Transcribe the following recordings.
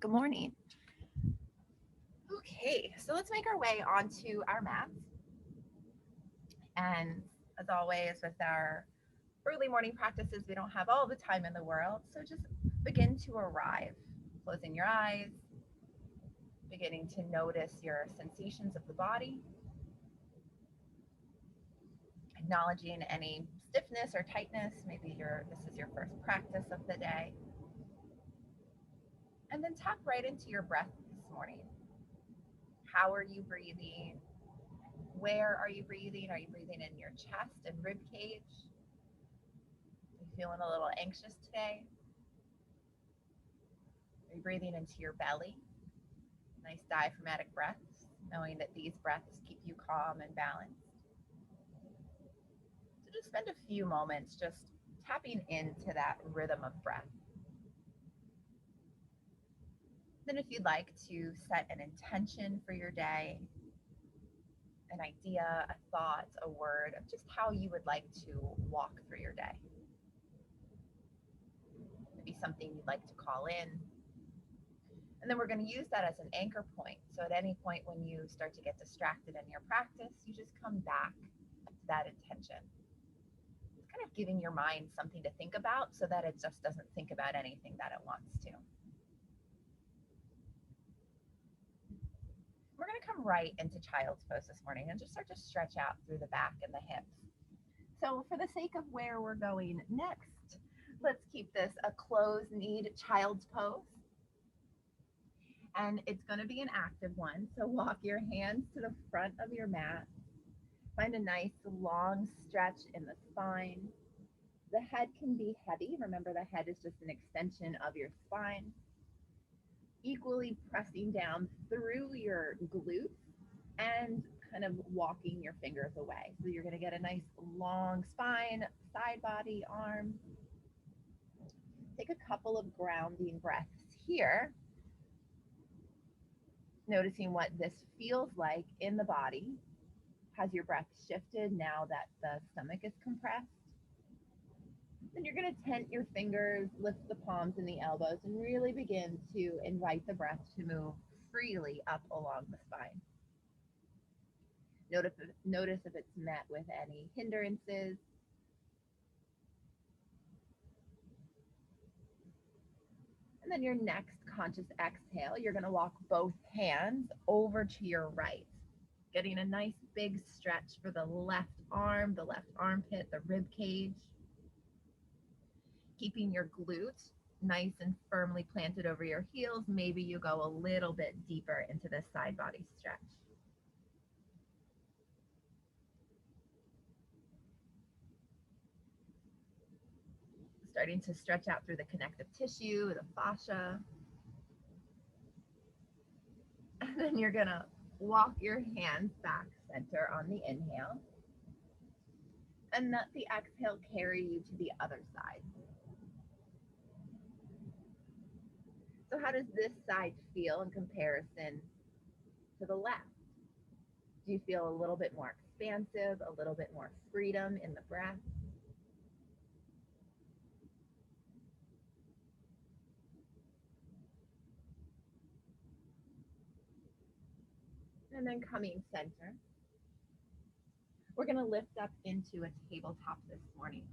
Good morning. Okay, so let's make our way onto our mats. And as always, with our early morning practices, we don't have all the time in the world. So just begin to arrive, closing your eyes, beginning to notice your sensations of the body, acknowledging any stiffness or tightness. Maybe this is your first practice of the day. And then tap right into your breath this morning. How are you breathing? Where are you breathing? Are you breathing in your chest and rib cage? Are you feeling a little anxious today? Are you breathing into your belly? Nice diaphragmatic breaths, knowing that these breaths keep you calm and balanced. So just spend a few moments just tapping into that rhythm of breath. Then, if you'd like to set an intention for your day, an idea, a thought, a word of just how you would like to walk through your day, maybe something you'd like to call in. And then we're going to use that as an anchor point. So at any point when you start to get distracted in your practice, you just come back to that intention. It's kind of giving your mind something to think about so that it just doesn't think about anything that it wants to. We're going to come right into child's pose this morning and just start to stretch out through the back and the hips. So for the sake of where we're going next, let's keep this a closed kneed child's pose. And it's going to be an active one. So walk your hands to the front of your mat. Find a nice long stretch in the spine. The head can be heavy. Remember, the head is just an extension of your spine. Equally pressing down through your glutes and kind of walking your fingers away. So you're going to get a nice long spine, side body, arm. Take a couple of grounding breaths here, noticing what this feels like in the body. Has your breath shifted now that the stomach is compressed? Then you're going to tent your fingers, lift the palms and the elbows, and really begin to invite the breath to move freely up along the spine. Notice if it's met with any hindrances. And then your next conscious exhale, you're going to walk both hands over to your right, getting a nice big stretch for the left arm, the left armpit, the rib cage. Keeping your glutes nice and firmly planted over your heels. Maybe you go a little bit deeper into this side body stretch. Starting to stretch out through the connective tissue, the fascia. And then you're going to walk your hands back center on the inhale. And let the exhale carry you to the other side. So how does this side feel in comparison to the left? Do you feel a little bit more expansive, a little bit more freedom in the breath? And then coming center, we're going to lift up into a tabletop this morning.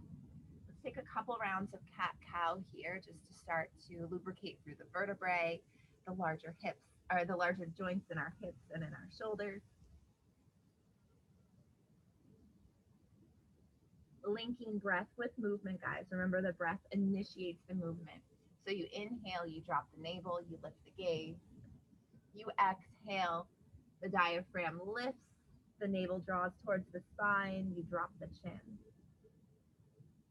Let's take a couple rounds of cat-cow here just to start to lubricate through the vertebrae, the larger hips, or the larger joints in our hips and in our shoulders. Linking breath with movement, guys. Remember, the breath initiates the movement. So you inhale, you drop the navel, you lift the gaze. You exhale, the diaphragm lifts, the navel draws towards the spine, you drop the chin.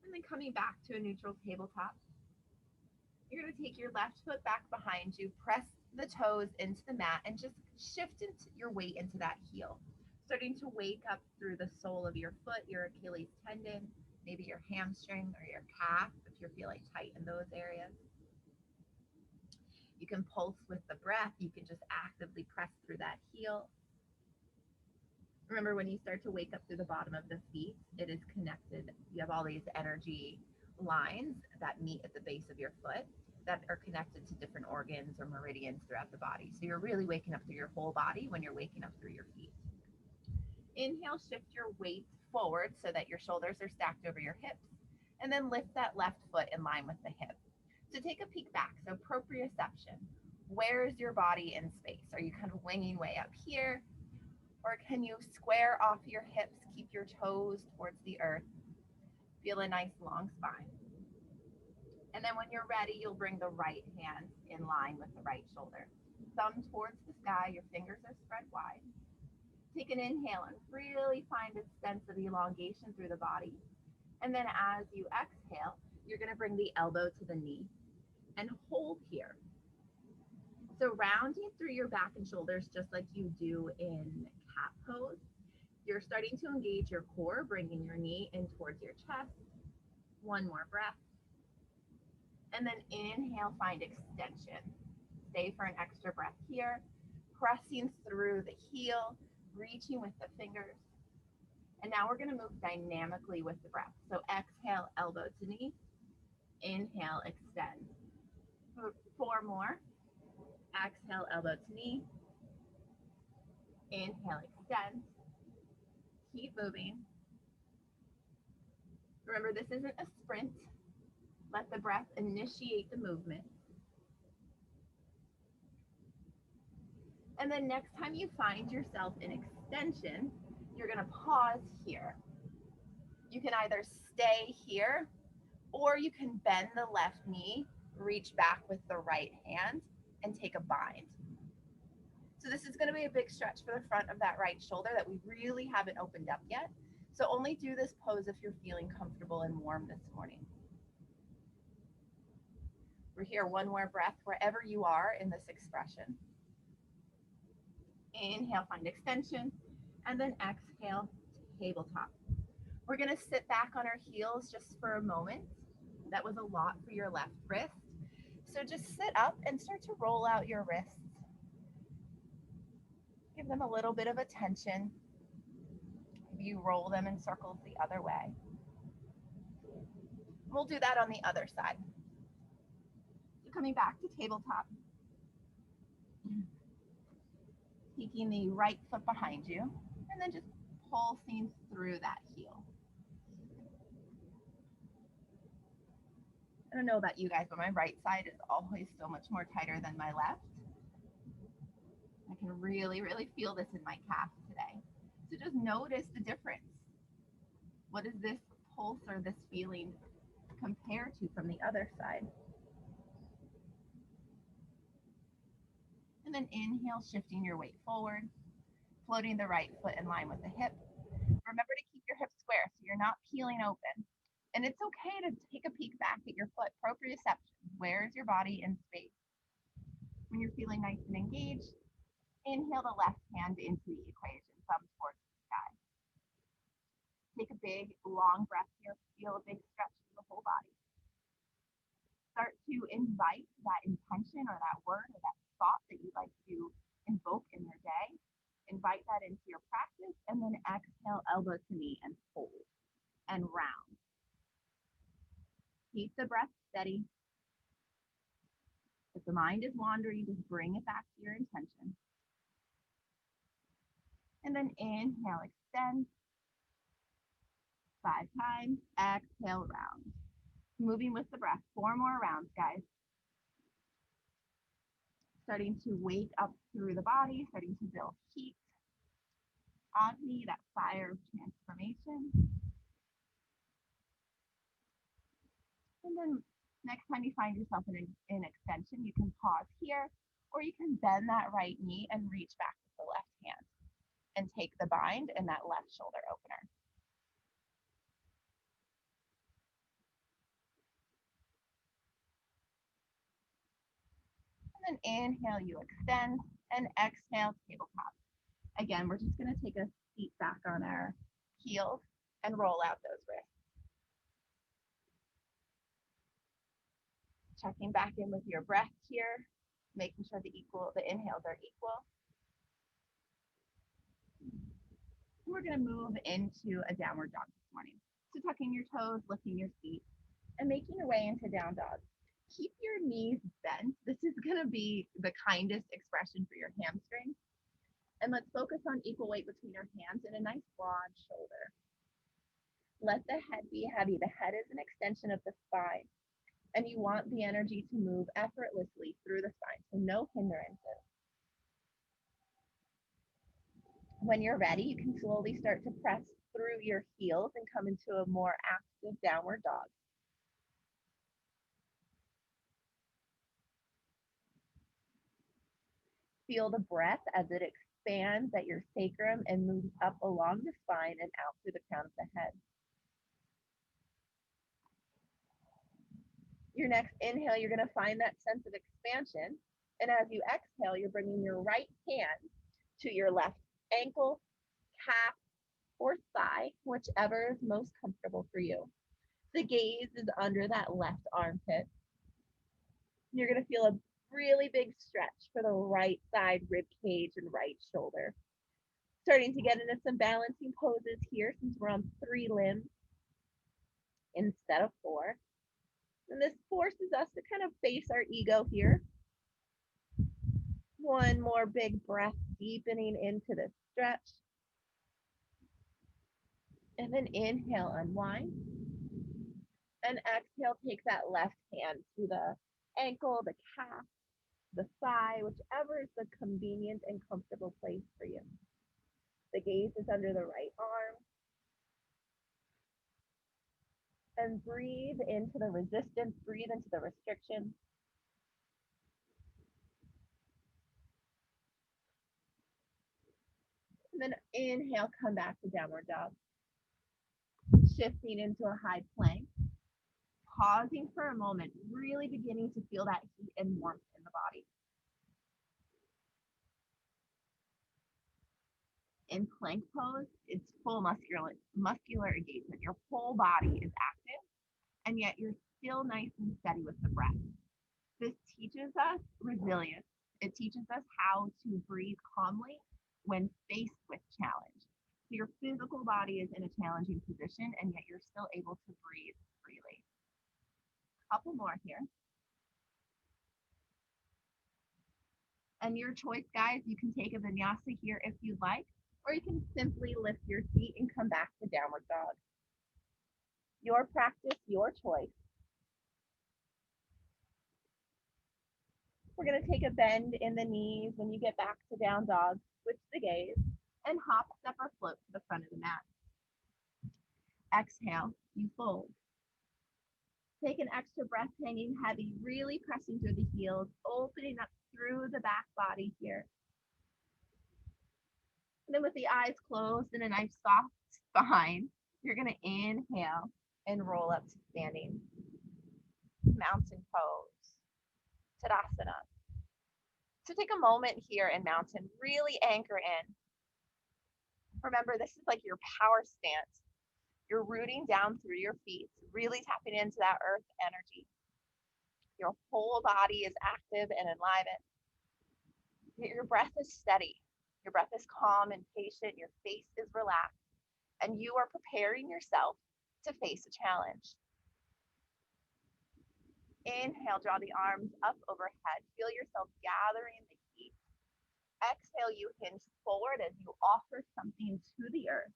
And then coming back to a neutral tabletop, you're going to take your left foot back behind you, press the toes into the mat, and just shift into your weight into that heel. Starting to wake up through the sole of your foot, your Achilles tendon, maybe your hamstring or your calf if you're feeling tight in those areas. You can pulse with the breath. You can just actively press through that heel. Remember, when you start to wake up through the bottom of the feet, it is connected. You have all these energy lines that meet at the base of your foot. that are connected to different organs or meridians throughout the body. So you're really waking up through your whole body when you're waking up through your feet. Inhale, shift your weight forward so that your shoulders are stacked over your hips, and then lift that left foot in line with the hip. So take a peek back. So proprioception. Where is your body in space? Are you kind of winging way up here? Or can you square off your hips, keep your toes towards the earth, feel a nice long spine? And then when you're ready, you'll bring the right hand in line with the right shoulder. Thumb towards the sky, your fingers are spread wide. Take an inhale and really find a sense of elongation through the body. And then as you exhale, you're going to bring the elbow to the knee and hold here. So rounding through your back and shoulders, just like you do in cat pose. You're starting to engage your core, bringing your knee in towards your chest. One more breath. And then inhale, find extension. Stay for an extra breath here. Pressing through the heel, reaching with the fingers. And now we're going to move dynamically with the breath. So exhale, elbow to knee. Inhale, extend. 4 more. Exhale, elbow to knee. Inhale, extend. Keep moving. Remember, this isn't a sprint. Let the breath initiate the movement. And then next time you find yourself in extension, you're going to pause here. You can either stay here or you can bend the left knee, reach back with the right hand, and take a bind. So this is going to be a big stretch for the front of that right shoulder that we really haven't opened up yet. So only do this pose if you're feeling comfortable and warm this morning. We're here, one more breath wherever you are in this expression. Inhale, find extension, and then exhale, tabletop. We're going to sit back on our heels just for a moment. That was a lot for your left wrist. So just sit up and start to roll out your wrists. Give them a little bit of attention. Maybe you roll them in circles the other way. We'll do that on the other side. So coming back to tabletop. Taking the right foot behind you, and then just pulsing through that heel. I don't know about you guys, but my right side is always so much more tighter than my left. I can really, really feel this in my calf today. So just notice the difference. What does this pulse or this feeling compare to from the other side? And then inhale, shifting your weight forward, floating the right foot in line with the hip. Remember to keep your hips square so you're not peeling open. And it's okay to take a peek back at your foot. Proprioception. Where is your body in space? When you're feeling nice and engaged, inhale the left hand into the equation, thumb towards the sky. Take a big, long breath here. Feel a big stretch through the whole body. Start to invite that intention or that word or that thought that you'd like to invoke in your day. Invite that into your practice, and then exhale, elbow to knee, and hold and round. Keep the breath steady. If the mind is wandering, just bring it back to your intention. And then inhale, extend 5 times. Exhale, round. Moving with the breath. 4 more rounds, guys. Starting to wake up through the body, starting to build heat. Agni, that fire of transformation. And then next time you find yourself in extension, you can pause here, or you can bend that right knee and reach back with the left hand and take the bind and that left shoulder opener. And then inhale, you extend, and exhale, tabletop. Again, we're just going to take a seat back on our heels and roll out those wrists. Checking back in with your breath here, making sure the inhales are equal. We're going to move into a downward dog this morning. So tucking your toes, lifting your feet, and making your way into down dog. Keep your knees bent. This is going to be the kindest expression for your hamstring. And let's focus on equal weight between your hands and a nice broad shoulder. Let the head be heavy. The head is an extension of the spine, and you want the energy to move effortlessly through the spine, so no hindrances. When you're ready, you can slowly start to press through your heels and come into a more active downward dog. Feel the breath as it expands at your sacrum and moves up along the spine and out through the crown of the head. Your next inhale, you're going to find that sense of expansion. And as you exhale, you're bringing your right hand to your left ankle, calf, or thigh, whichever is most comfortable for you. The gaze is under that left armpit. You're going to feel a really big stretch for the right side rib cage and right shoulder. Starting to get into some balancing poses here since we're on 3 limbs instead of 4. And this forces us to kind of face our ego here. One more big breath, deepening into the stretch. And then inhale, unwind. And exhale, take that left hand to the ankle, the calf, the thigh, whichever is the convenient and comfortable place for you. The gaze is under the right arm. And breathe into the resistance, breathe into the restriction. And then inhale, come back to downward dog. Shifting into a high plank. Pausing for a moment, really beginning to feel that heat and warmth in the body. In plank pose, it's full muscular engagement. Your whole body is active, and yet you're still nice and steady with the breath. This teaches us resilience. It teaches us how to breathe calmly when faced with challenge. So your physical body is in a challenging position, and yet you're still able to breathe freely. Couple more here. And your choice, guys, you can take a vinyasa here if you'd like, or you can simply lift your feet and come back to downward dog. Your practice, your choice. We're going to take a bend in the knees when you get back to down dog, switch the gaze, and hop, step, or float to the front of the mat. Exhale, you fold. Take an extra breath, hanging heavy, really pressing through the heels, opening up through the back body here. And then with the eyes closed and a nice soft spine, you're going to inhale and roll up to standing. Mountain pose, Tadasana. So take a moment here in mountain, really anchor in. Remember, this is like your power stance. You're rooting down through your feet, really tapping into that earth energy. Your whole body is active and enlivened. Your breath is steady. Your breath is calm and patient. Your face is relaxed. And you are preparing yourself to face a challenge. Inhale, draw the arms up overhead. Feel yourself gathering the heat. Exhale, you hinge forward as you offer something to the earth.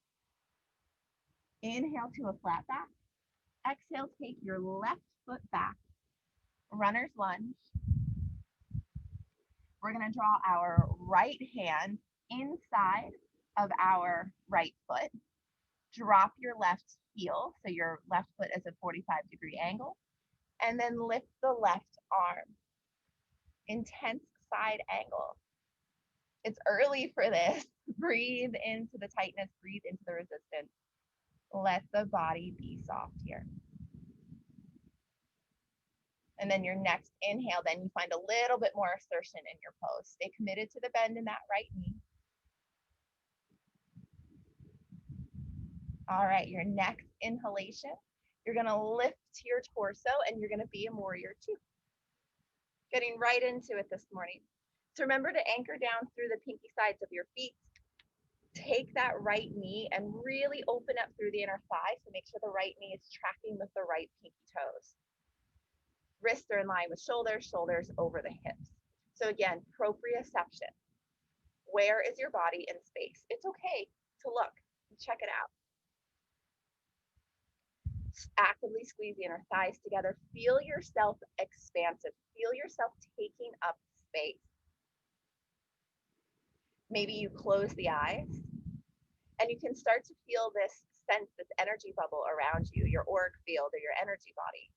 Inhale to a flat back. Exhale, take your left foot back. Runner's lunge. We're going to draw our right hand inside of our right foot. Drop your left heel, so your left foot is a 45-degree angle, and then lift the left arm. Intense side angle. It's early for this. Breathe into the tightness, breathe into the resistance. Let the body be soft here. And then your next inhale, then you find a little bit more assertion in your pose. Stay committed to the bend in that right knee. All right, your next inhalation, you're gonna lift your torso and you're gonna be a warrior two. Getting right into it this morning. So remember to anchor down through the pinky sides of your feet. Take that right knee and really open up through the inner thigh. So make sure the right knee is tracking with the right pinky toes. Wrists are in line with shoulders, shoulders over the hips. So again, proprioception. Where is your body in space? It's okay to look and check it out. Actively squeeze the inner thighs together. Feel yourself expansive. Feel yourself taking up space. Maybe you close the eyes and you can start to feel this sense, this energy bubble around you, your auric field or your energy body.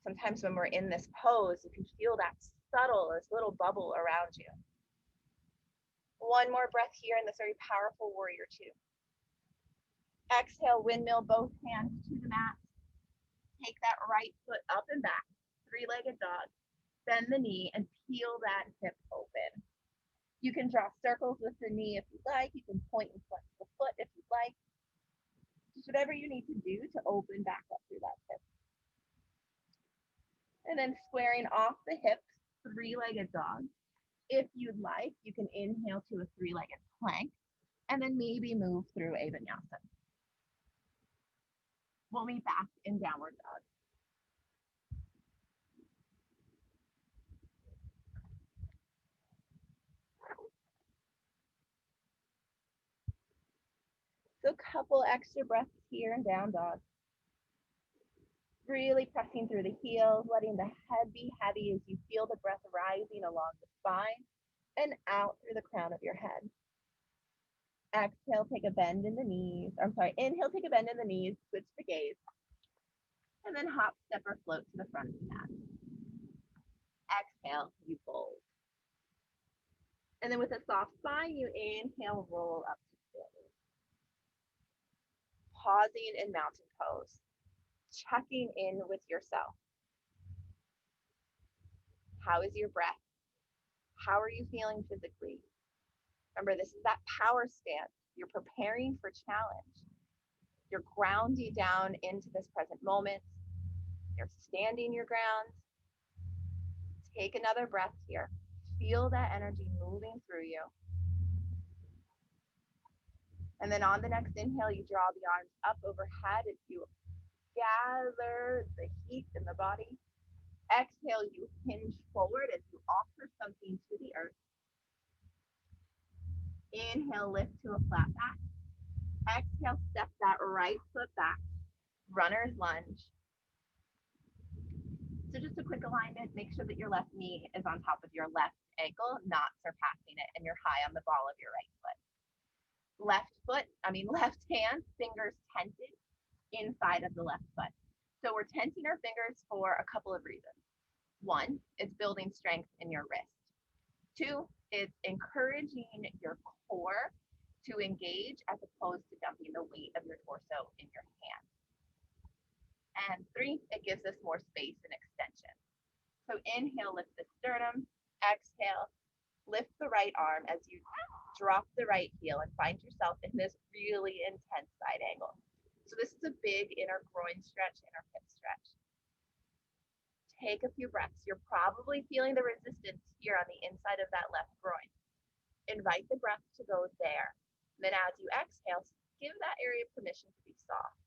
Sometimes when we're in this pose, you can feel that subtle, this little bubble around you. One more breath here in this very powerful warrior two. Exhale, windmill both hands to the mat. Take that right foot up and back, three-legged dog. Bend the knee and peel that hip open. You can draw circles with the knee if you like. You can point and flex the foot if you like. Just whatever you need to do to open back up through that hip. And then squaring off the hips, three-legged dog. If you'd like, you can inhale to a three-legged plank and then maybe move through a vinyasa. We'll meet back in downward dog. So a couple extra breaths here in down dog. Really pressing through the heels, letting the head be heavy as you feel the breath rising along the spine and out through the crown of your head. Exhale, take a bend in the knees. Inhale, take a bend in the knees, switch the gaze. And then hop, step, or float to the front of the mat. Exhale, you fold. And then with a soft spine, you inhale, roll up to standing. Pausing in mountain pose. Checking in with yourself. How is your breath? How are you feeling physically? Remember, this is that power stance. You're preparing for challenge. You're grounding down into this present moment. You're standing your ground. Take another breath here. Feel that energy moving through you. And then on the next inhale, you draw the arms up overhead as you gather the heat in the body. Exhale, you hinge forward as you offer something to the earth. Inhale, lift to a flat back. Exhale, step that right foot back. Runner's lunge. So just a quick alignment, make sure that your left knee is on top of your left ankle, not surpassing it, and you're high on the ball of your right foot. Left hand, fingers tented inside of the left foot. So we're tenting our fingers for a couple of reasons. One, it's building strength in your wrist. Two, it's encouraging your core to engage as opposed to dumping the weight of your torso in your hand. And three, it gives us more space and extension. So inhale, lift the sternum. Exhale, lift the right arm as you drop the right heel and find yourself in this really intense side angle. So this is a big inner groin stretch, inner hip stretch. Take a few breaths. You're probably feeling the resistance here on the inside of that left groin. Invite the breath to go there. And then as you exhale, give that area permission to be soft.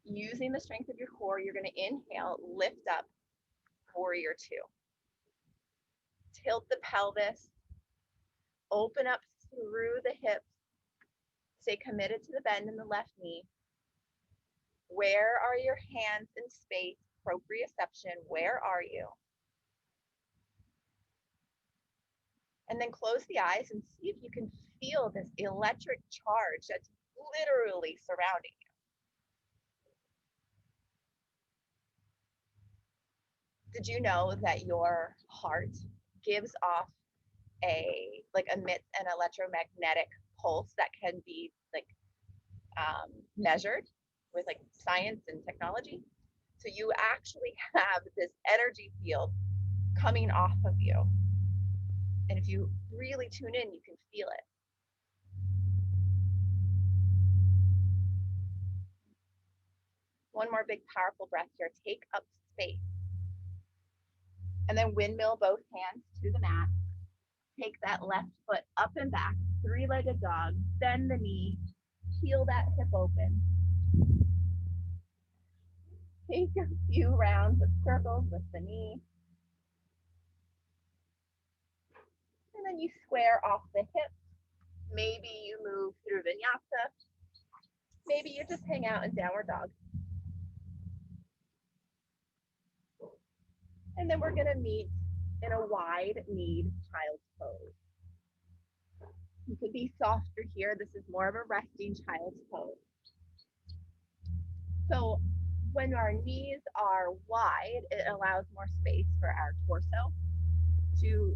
Using the strength of your core, you're going to inhale, lift up, warrior two. Tilt the pelvis, open up through the hips, stay committed to the bend in the left knee. Where are your hands in space? Proprioception, where are you? And then close the eyes and see if you can feel this electric charge that's literally surrounding you. Did you know that your heart gives off emits an electromagnetic pulse that can be measured with science and technology? So you actually have this energy field coming off of you. And if you really tune in, you can feel it. One more big, powerful breath here. Take up space. And then windmill both hands to the mat. Take that left foot up and back, three-legged dog, bend the knee, peel that hip open. Take a few rounds of circles with the knee. And then you square off the hips. Maybe you move through vinyasa. Maybe you just hang out in downward dog. And then we're gonna meet in a wide kneed child's pose. You could be softer here. This is more of a resting child's pose. So when our knees are wide, it allows more space for our torso to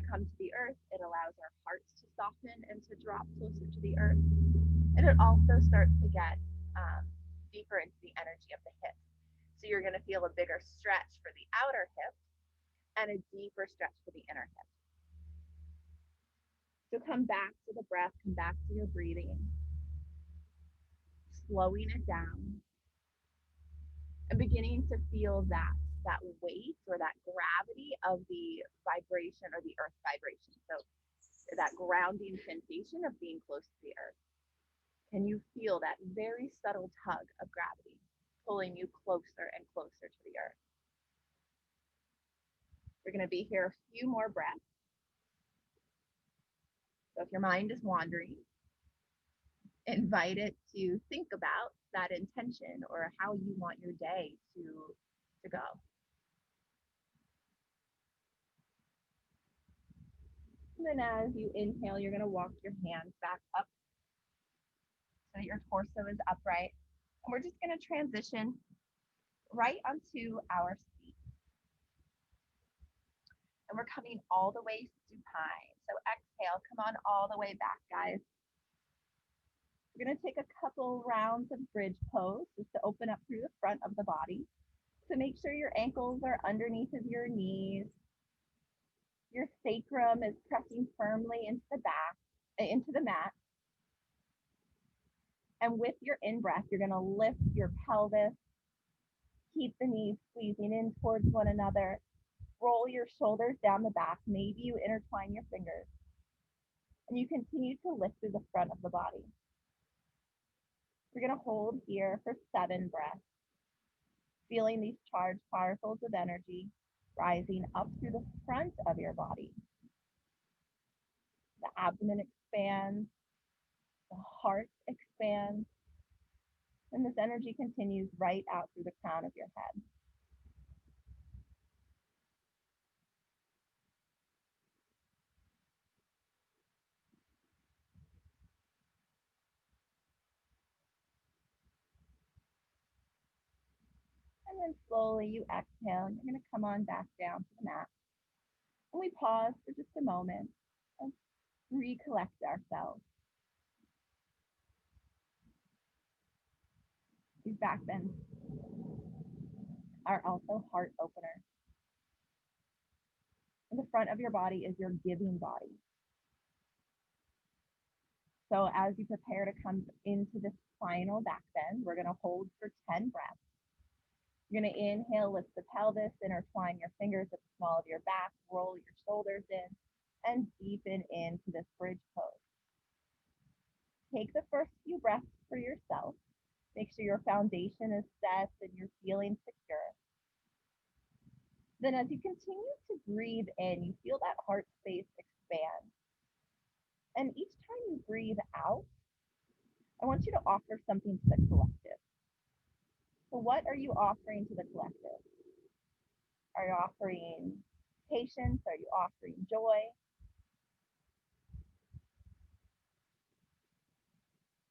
come to the earth. It allows our hearts to soften and to drop closer to the earth. And it also starts to get deeper into the energy of the hips. So you're going to feel a bigger stretch for the outer hip and a deeper stretch for the inner hip. So come back to the breath, come back to your breathing, slowing it down, and beginning to feel that weight or that gravity of the vibration or the earth vibration. So that grounding sensation of being close to the earth. Can you feel that very subtle tug of gravity pulling you closer and closer to the earth? We're going to be here a few more breaths. So if your mind is wandering, invite it to think about that intention or how you want your day to go. And then as you inhale, you're going to walk your hands back up so that your torso is upright. And we're just going to transition right onto our seat. And we're coming all the way supine. So exhale, come on all the way back, guys. We're going to take a couple rounds of bridge pose just to open up through the front of the body. So make sure your ankles are underneath of your knees. Your sacrum is pressing firmly into the back, into the mat. And with your in-breath, you're going to lift your pelvis, keep the knees squeezing in towards one another, roll your shoulders down the back. Maybe you intertwine your fingers. And you continue to lift through the front of the body. We're going to hold here for 7 breaths, feeling these charged particles of energy rising up through the front of your body. The abdomen expands, the heart expands, and this energy continues right out through the crown of your head. And then slowly you exhale, and you're going to come on back down to the mat. And we pause for just a moment and recollect ourselves. These back bends are also heart openers. And the front of your body is your giving body. So as you prepare to come into this final back bend, we're going to hold for 10 breaths. You're going to inhale, lift the pelvis, intertwine your fingers at the small of your back, roll your shoulders in, and deepen into this bridge pose. Take the first few breaths for yourself. Make sure your foundation is set and you're feeling secure. Then as you continue to breathe in, you feel that heart space expand. And each time you breathe out, I want you to offer something to the collective. So what are you offering to the collective? Are you offering patience? Are you offering joy?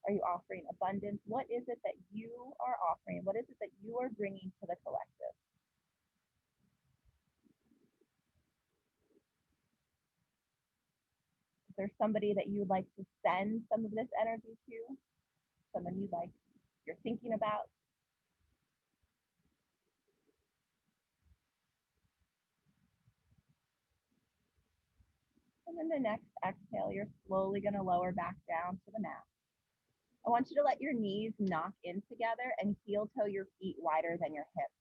Are you offering abundance? What is it that you are offering? What is it that you are bringing to the collective? Is there somebody that you would like to send some of this energy to? Someone you're thinking about? And then the next exhale, you're slowly going to lower back down to the mat. I want you to let your knees knock in together and heel toe your feet wider than your hips.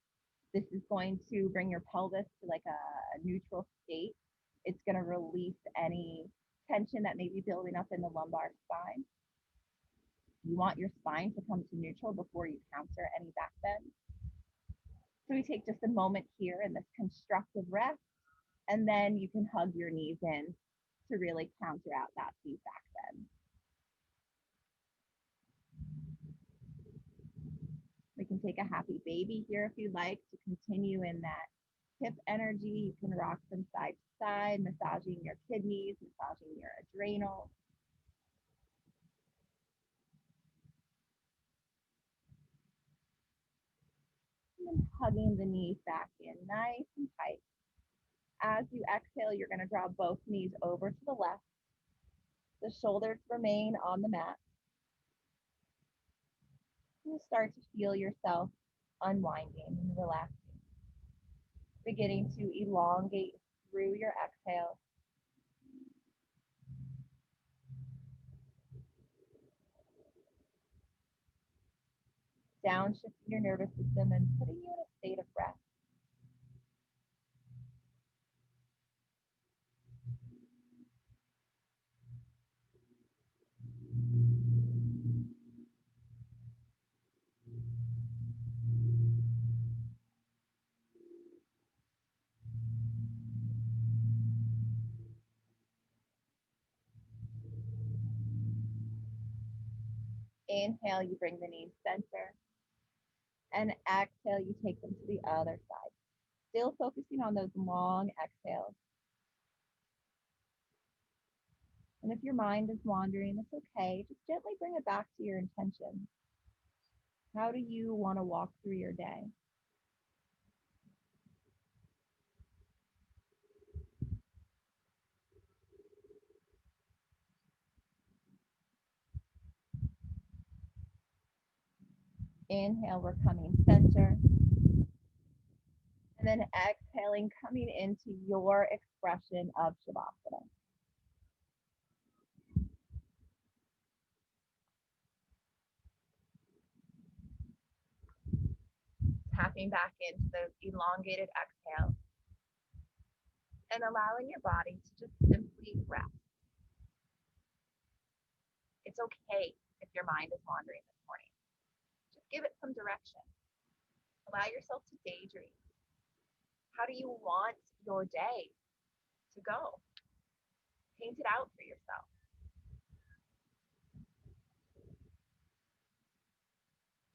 This is going to bring your pelvis to like a neutral state. It's going to release any tension that may be building up in the lumbar spine. You want your spine to come to neutral before you counter any back bend. So we take just a moment here in this constructive rest, and then you can hug your knees in to really counter out that feedback bend. We can take a happy baby here if you'd like to continue in that hip energy. You can rock from side to side, massaging your kidneys, massaging your adrenals. And then hugging the knees back in nice and tight. As you exhale, you're going to draw both knees over to the left. The shoulders remain on the mat. You start to feel yourself unwinding and relaxing, beginning to elongate through your exhale. Downshifting your nervous system and putting you in a state of rest. Inhale, you bring the knees center. And exhale, you take them to the other side. Still focusing on those long exhales. And if your mind is wandering, it's okay. Just gently bring it back to your intention. How do you want to walk through your day? Inhale, we're coming center. And then exhaling, coming into your expression of Shavasana. Tapping back into those elongated exhales and allowing your body to just simply rest. It's okay if your mind is wandering this morning. Just give it some direction. Allow yourself to daydream. How do you want your day to go? Paint it out for yourself.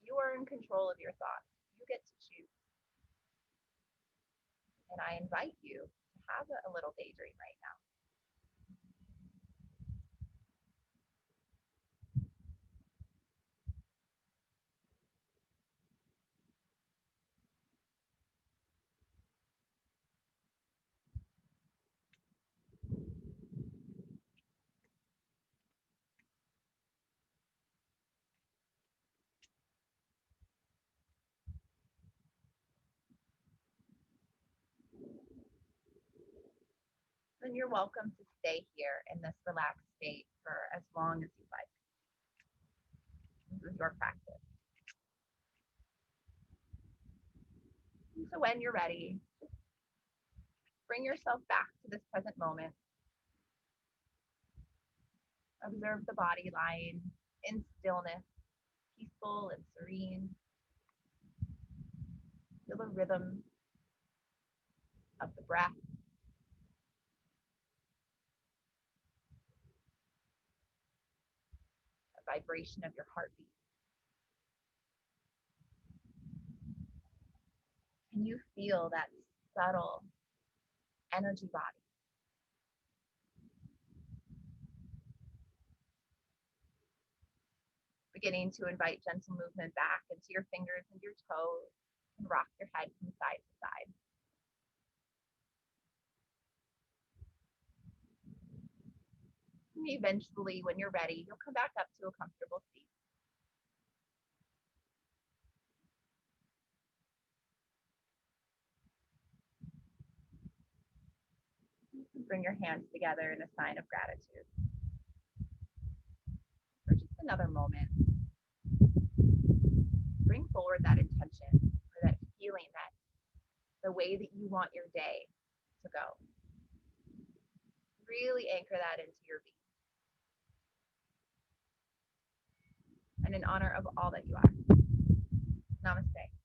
You are in control of your thoughts. You get to choose. And I invite you to have a little daydream right now. And you're welcome to stay here in this relaxed state for as long as you like. This is your practice. And so when you're ready, bring yourself back to this present moment. Observe the body lying in stillness, peaceful and serene. Feel the rhythm of the breath. The vibration of your heartbeat. Can you feel that subtle energy body? Beginning to invite gentle movement back into your fingers and your toes, and rock your head from side to side. And eventually, when you're ready, you'll come back up to a comfortable seat. Bring your hands together in a sign of gratitude. For just another moment, bring forward that intention or that feeling, that the way that you want your day to go. Really anchor that into your being. and in honor of all that you are. Namaste.